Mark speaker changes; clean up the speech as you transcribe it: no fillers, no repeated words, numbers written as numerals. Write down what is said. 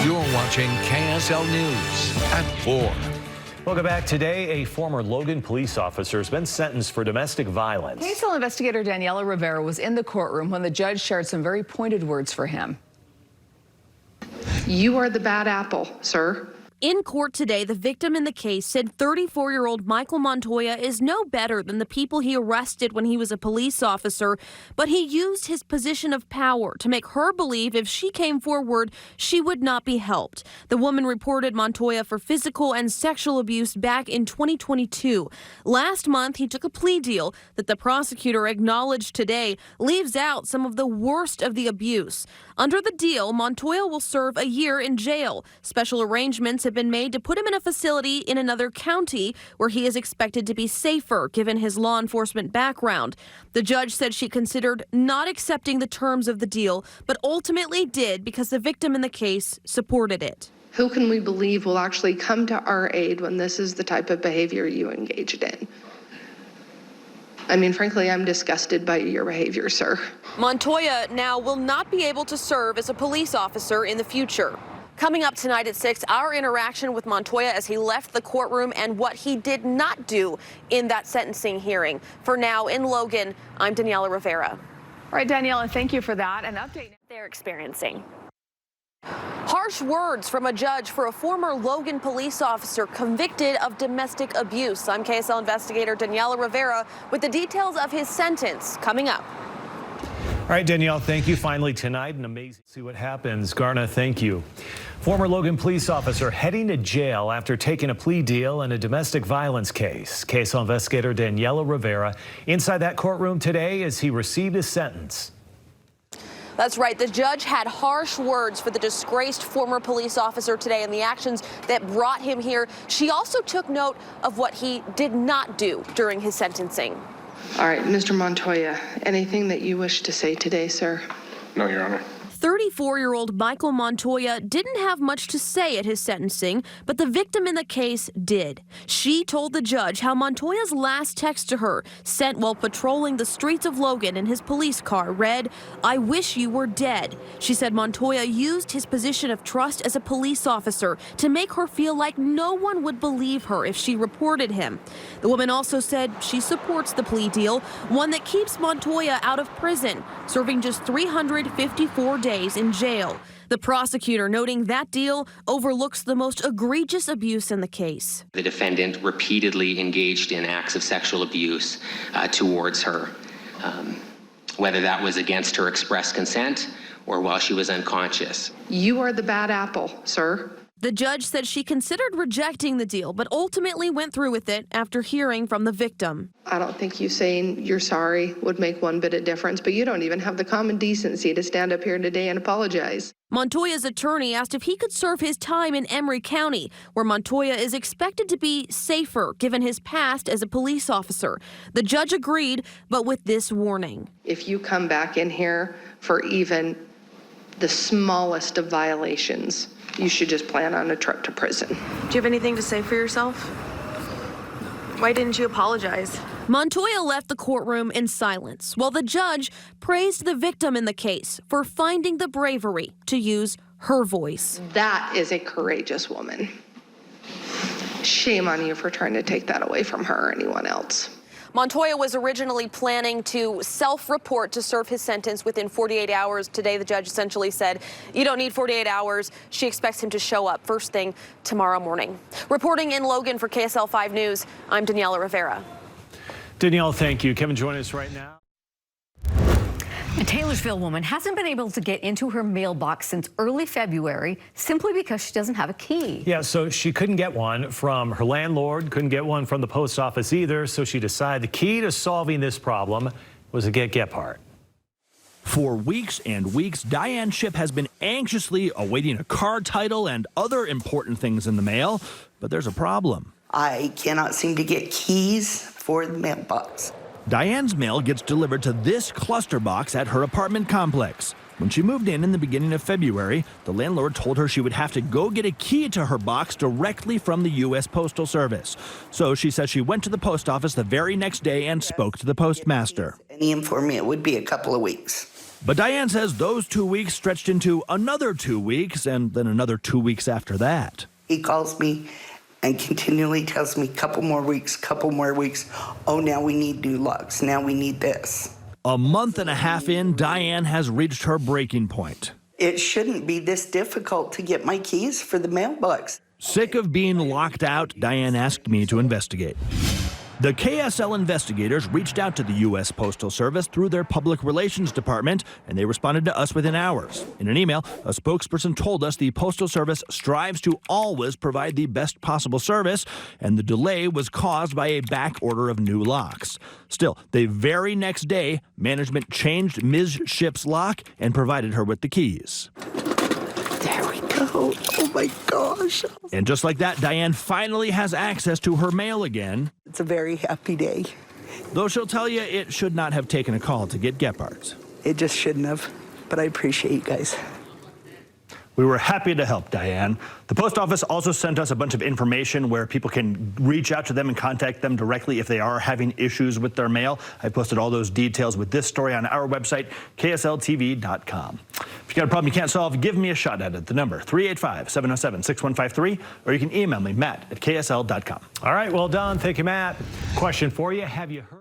Speaker 1: You're watching KSL News at 4.
Speaker 2: Welcome back. Today, a former Logan police officer has been sentenced for domestic violence.
Speaker 3: KSL investigator Daniela Rivera was in the courtroom when the judge shared some very pointed words for him.
Speaker 4: You are the bad apple, sir.
Speaker 5: In court today, the victim in the case said 34-year-old Michael Montoya is no better than the people he arrested when he was a police officer, but he used his position of power to make her believe if she came forward, she would not be helped. The woman reported Montoya for physical and sexual abuse back in 2022. Last month, he took a plea deal that the prosecutor acknowledged today leaves out some of the worst of the abuse. Under the deal, Montoya will serve a year in jail. Special arrangements have been made to put him in a facility in another county where he is expected to be safer given his law enforcement background. The judge said she considered not accepting the terms of the deal, but ultimately did because the victim in the case supported it.
Speaker 4: Who can we believe will actually come to our aid when this is the type of behavior you engaged in? I mean, frankly, I'm disgusted by your behavior, sir.
Speaker 5: Montoya now will not be able to serve as a police officer in the future. Coming up tonight at 6, our interaction with Montoya as he left the courtroom and what he did not do in that sentencing hearing. For now, in Logan, I'm Daniela Rivera.
Speaker 3: All right, Daniela, thank you for that. An update
Speaker 5: They're experiencing. Harsh words from a judge for a former Logan police officer convicted of domestic abuse. I'm KSL investigator Daniela Rivera with the details of his sentence coming up.
Speaker 2: All right, Danielle, thank you. Finally tonight, an amazing see what happens. Garna, thank you. Former Logan police officer heading to jail after taking a plea deal in a domestic violence case. KSL investigator Daniela Rivera inside that courtroom today as he received his sentence.
Speaker 5: That's right. The judge had harsh words for the disgraced former police officer today and the actions that brought him here. She also took note of what he did not do during his sentencing.
Speaker 4: All right, Mr. Montoya, anything that you wish to say today, sir?
Speaker 6: No, Your Honor.
Speaker 5: 34-year-old Michael Montoya didn't have much to say at his sentencing, but the victim in the case did. She told the judge how Montoya's last text to her, sent while patrolling the streets of Logan in his police car, read, "I wish you were dead." She said Montoya used his position of trust as a police officer to make her feel like no one would believe her if she reported him. The woman also said she supports the plea deal, one that keeps Montoya out of prison, serving just 354 days in jail. The prosecutor noting that deal overlooks the most egregious abuse in the case.
Speaker 7: The defendant repeatedly engaged in acts of sexual abuse towards her, whether that was against her express consent or while she was unconscious.
Speaker 4: You are the bad apple, sir.
Speaker 5: The judge said she considered rejecting the deal, but ultimately went through with it after hearing from the victim.
Speaker 4: I don't think you saying you're sorry would make one bit of difference, but you don't even have the common decency to stand up here today and apologize.
Speaker 5: Montoya's attorney asked if he could serve his time in Emery County, where Montoya is expected to be safer given his past as a police officer. The judge agreed, but with this warning.
Speaker 4: If you come back in here for even the smallest of violations, you should just plan on a trip to prison.
Speaker 5: Do you have anything to say for yourself? Why didn't you apologize? Montoya left the courtroom in silence, while the judge praised the victim in the case for finding the bravery to use her voice.
Speaker 4: That is a courageous woman. Shame on you for trying to take that away from her or anyone else.
Speaker 5: Montoya was originally planning to self-report to serve his sentence within 48 hours. Today, the judge essentially said, you don't need 48 hours. She expects him to show up first thing tomorrow morning. Reporting in Logan for KSL-5 News, I'm Daniela Rivera.
Speaker 2: Danielle, thank you. Kevin, join us right now.
Speaker 8: A Taylorsville woman hasn't been able to get into her mailbox since early February simply because she doesn't have a key.
Speaker 2: Yeah, so she couldn't get one from her landlord, couldn't get one from the post office either, so she decided the key to solving this problem was a get part.
Speaker 9: For weeks and weeks, Diane Ship has been anxiously awaiting a car title and other important things in the mail, but there's a problem.
Speaker 10: I cannot seem to get keys for the mailbox.
Speaker 9: Diane's mail gets delivered to this cluster box at her apartment complex. When she moved in the beginning of February, the landlord told her she would have to go get a key to her box directly from the U.S. Postal Service. So she says she went to the post office the very next day and spoke to the postmaster.
Speaker 10: And he informed me it would be a couple of weeks.
Speaker 9: But Diane says those 2 weeks stretched into another 2 weeks and then another 2 weeks after that.
Speaker 10: He calls me and continually tells me, couple more weeks. Oh, now we need new locks. Now we need this.
Speaker 9: A month and a half in, Diane has reached her breaking point.
Speaker 10: It shouldn't be this difficult to get my keys for the mailbox.
Speaker 9: Sick of being locked out, Diane asked me to investigate. The KSL investigators reached out to the U.S. Postal Service through their public relations department, and they responded to us within hours. In an email, a spokesperson told us the Postal Service strives to always provide the best possible service, and the delay was caused by a back order of new locks. Still, the very next day, management changed Ms. Ship's lock and provided her with the keys.
Speaker 10: There we go. Oh my gosh.
Speaker 9: And just like that, Diane finally has access to her mail again.
Speaker 10: It's a very happy day.
Speaker 9: Though she'll tell you it should not have taken a call to get Gephardt's.
Speaker 10: It just shouldn't have, but I appreciate you guys.
Speaker 6: We were happy to help, Diane. The post office also sent us a bunch of information where people can reach out to them and contact them directly if they are having issues with their mail. I posted all those details with this story on our website, KSL-TV.com. If you got a problem you can't solve, give me a shot at it. The number, 385-707-6153, or you can email me, Matt@KSL.com.
Speaker 2: All right, well done. Thank you, Matt. Question for you. Have you heard?